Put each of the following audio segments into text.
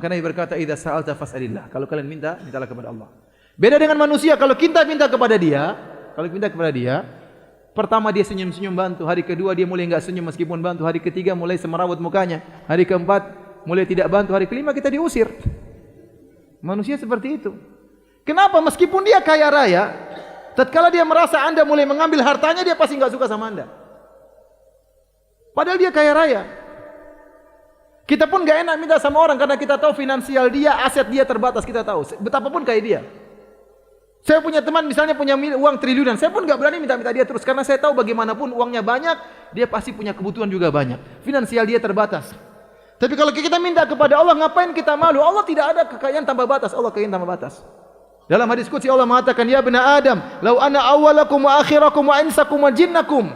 Maka Nabi berkata, "Idza sa'alta fas'alillah." Kalau kalian minta, mintalah kepada Allah. Beda dengan manusia, kalau kita minta kepada dia, pertama dia senyum-senyum bantu, hari kedua dia mulai enggak senyum meskipun bantu, hari ketiga mulai semerawut mukanya, hari keempat mulai tidak bantu, hari kelima kita diusir. Manusia seperti itu. Kenapa? Meskipun dia kaya raya, tatkala dia merasa Anda mulai mengambil hartanya, dia pasti enggak suka sama Anda. Padahal dia kaya raya. Kita pun enggak enak minta sama orang karena kita tahu finansial dia, aset dia terbatas, kita tahu. Betapapun kaya dia. Saya punya teman misalnya punya uang triliunan, saya pun enggak berani minta-minta dia terus karena saya tahu bagaimanapun uangnya banyak, dia pasti punya kebutuhan juga banyak. Finansial dia terbatas. Tapi kalau kita minta kepada Allah, ngapain kita malu? Allah tidak ada kekayaan tanpa batas, Allah kekayaan tanpa batas. Dalam hadis qudsi Allah mengatakan, "Ya bani Adam, law anna awwalakum wa akhirakum wa insakum wa jinnakum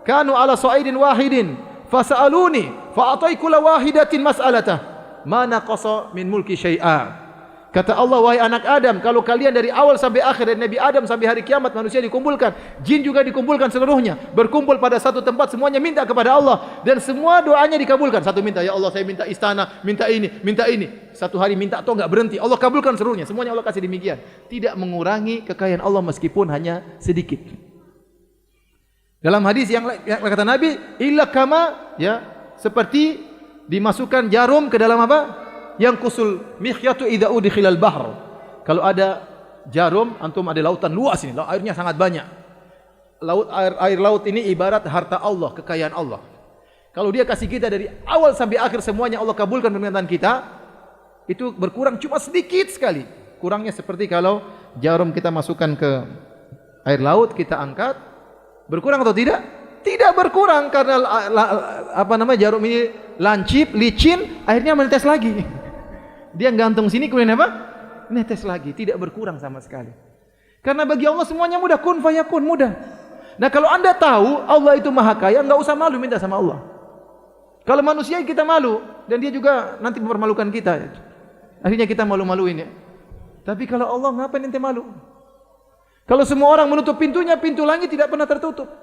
kanu ala sa'idin wahidin fas'aluni fa a'tai kulla wahidatin mas'alatah ma naqasa min mulki syai'a." Kata Allah, wahai anak Adam, kalau kalian dari awal sampai akhir, dari Nabi Adam sampai hari kiamat manusia dikumpulkan, jin juga dikumpulkan seluruhnya, berkumpul pada satu tempat, semuanya minta kepada Allah dan semua doanya dikabulkan. Satu minta, ya Allah saya minta istana, minta ini, minta ini. Satu hari minta atau enggak berhenti, Allah kabulkan seluruhnya. Semuanya Allah kasih demikian. Tidak mengurangi kekayaan Allah meskipun hanya sedikit. Dalam hadis yang kata Nabi, illa kama, ya, seperti dimasukkan jarum ke dalam apa? Yang kusul mikhyatu idza udkhilal bahr. Kalau ada jarum, antum ada lautan luas ini, airnya sangat banyak. Air laut ini ibarat harta Allah, kekayaan Allah. Kalau dia kasih kita dari awal sampai akhir semuanya Allah kabulkan permintaan kita, itu berkurang cuma sedikit sekali. Kurangnya seperti kalau jarum kita masukkan ke air laut, kita angkat, berkurang atau tidak? Tidak berkurang karena jarum ini lancip, licin, akhirnya menetes lagi. Dia gantung sini kemudian apa? Menetes lagi, tidak berkurang sama sekali. Karena bagi Allah semuanya mudah, kun fayakun, mudah. Nah, kalau Anda tahu Allah itu Maha Kaya, enggak usah malu minta sama Allah. Kalau manusia kita malu dan dia juga nanti mempermalukan kita. Akhirnya kita malu-maluin ya. Tapi kalau Allah ngapain ente malu? Kalau semua orang menutup pintunya, pintu langit tidak pernah tertutup.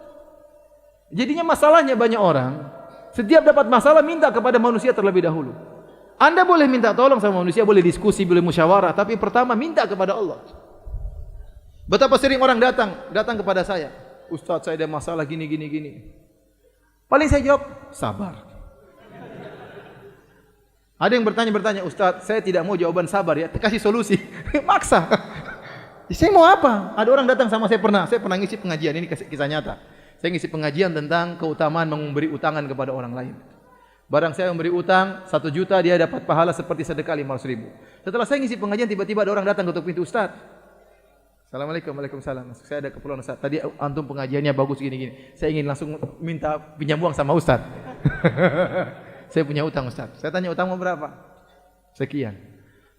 Jadinya masalahnya banyak orang setiap dapat masalah minta kepada manusia terlebih dahulu. Anda boleh minta tolong sama manusia, boleh diskusi, boleh musyawarah, tapi pertama minta kepada Allah. Betapa sering orang datang kepada saya, Ustaz saya ada masalah gini. Paling saya jawab, sabar. Ada yang bertanya, Ustaz saya tidak mau jawaban sabar ya, kasih solusi. Maksa. Saya mau apa? Ada orang datang sama saya pernah ngisi pengajian, ini kisah nyata. Saya ngisi pengajian tentang keutamaan memberi utangan kepada orang lain. Barang saya memberi utang 1 juta, dia dapat pahala seperti sedekah 500.000. Setelah saya ngisi pengajian, tiba-tiba ada orang datang ketuk pintu, Ustaz. Assalamualaikum, waalaikumsalam. Saya ada keperluan Ustaz. Tadi antum pengajiannya bagus gini. Saya ingin langsung minta pinjam uang sama Ustaz. Saya punya utang Ustaz. Saya tanya utangmu berapa? Sekian.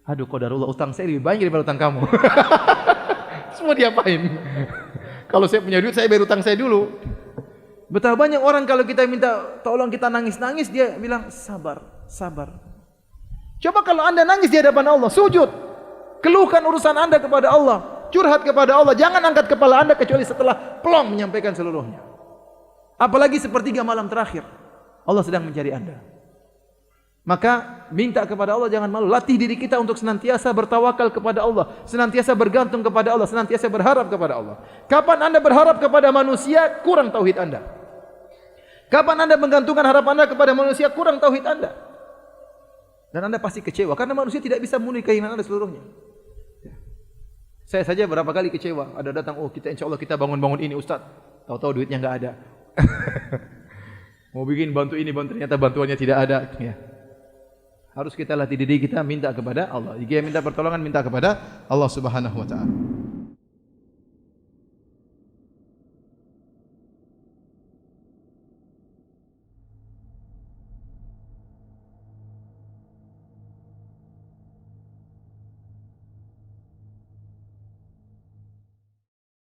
Aduh, qadarullah, utang saya lebih banyak daripada utang kamu. Semua diapain? Kalau saya punya duit, saya bayar utang saya dulu. Betapa banyak orang kalau kita minta tolong, kita nangis-nangis, dia bilang sabar. Coba kalau Anda nangis di hadapan Allah, sujud, keluhkan urusan Anda kepada Allah, curhat kepada Allah, jangan angkat kepala Anda kecuali setelah plong menyampaikan seluruhnya. Apalagi sepertiga malam terakhir, Allah sedang mencari Anda. Maka minta kepada Allah, jangan malu. Latih diri kita untuk senantiasa bertawakal kepada Allah, senantiasa bergantung kepada Allah, senantiasa berharap kepada Allah. Kapan Anda berharap kepada manusia, kurang tauhid Anda. Kapan Anda menggantungkan harapan Anda kepada manusia, kurang tauhid Anda. Dan Anda pasti kecewa karena manusia tidak bisa memenuhi keinginan Anda seluruhnya. Saya saja berapa kali kecewa. Ada datang, kita insya Allah kita bangun ini Ustaz. Tahu-tahu duitnya enggak ada. Mau bikin bantu ini, ternyata bantuannya tidak ada. Ya. Harus kita latih diri kita minta kepada Allah. Jika minta pertolongan, minta kepada Allah Subhanahu wa taala.